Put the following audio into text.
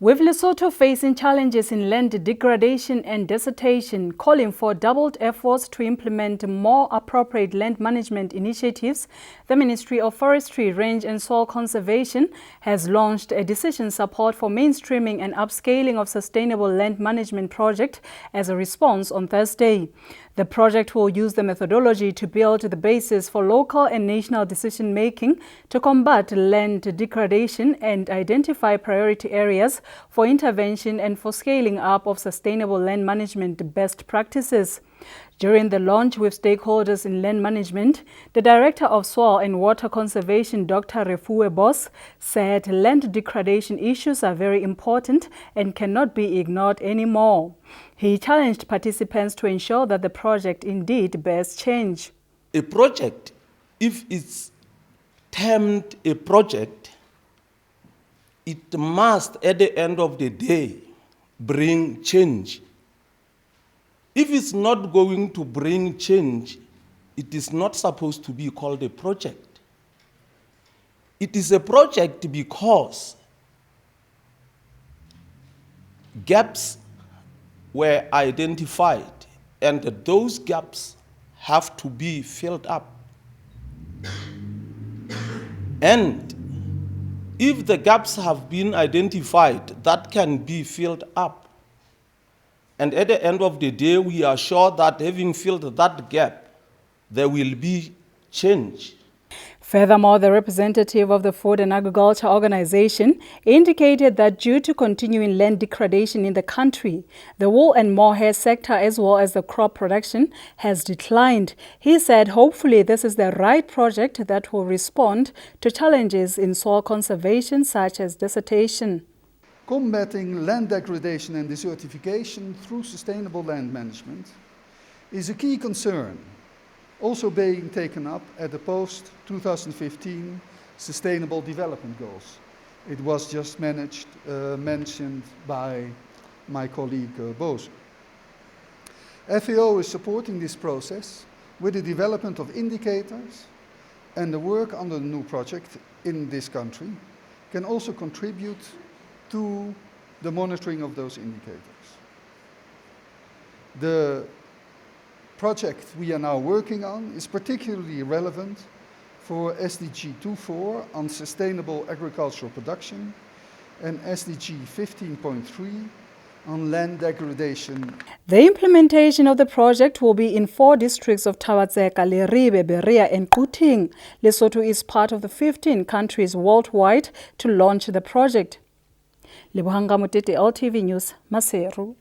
With Lesotho facing challenges in land degradation and desertation, calling for doubled efforts to implement more appropriate land management initiatives, the Ministry of Forestry, Range and Soil Conservation has launched a decision support for mainstreaming and upscaling of sustainable land management project as a response on Thursday. The project will use the methodology to build the basis for local and national decision-making to combat land degradation and identify priority areas for intervention and for scaling up of sustainable land management best practices. During the launch with stakeholders in land management, the Director of Soil and Water Conservation, Dr. Refuwe Boss, said land degradation issues are very important and cannot be ignored anymore. He challenged participants to ensure that the project indeed bears change. A project, if it's termed a project, it must, at the end of the day, bring change. If it's not going to bring change, it is not supposed to be called a project. It is a project because gaps were identified, and those gaps have to be filled up. And if the gaps have been identified, that can be filled up. And at the end of the day, we are sure that having filled that gap, there will be change. Furthermore, the representative of the Food and Agriculture Organization indicated that due to continuing land degradation in the country, the wool and mohair sector as well as the crop production has declined. He said hopefully this is the right project that will respond to challenges in soil conservation such as desertation. Combating land degradation and desertification through sustainable land management is a key concern, also being taken up at the post-2015 Sustainable Development Goals. It was just mentioned by my colleague Boos. FAO is supporting this process with the development of indicators, and the work on the new project in this country can also contribute to the monitoring of those indicators. The project we are now working on is particularly relevant for SDG 2.4 on sustainable agricultural production and SDG 15.3 on land degradation. The implementation of the project will be in 4 districts of Tawatseka, Leribe, Berea and Kuting. Lesotho is part of the 15 countries worldwide to launch the project. Lebohanga Motete, LTV News, Maseru.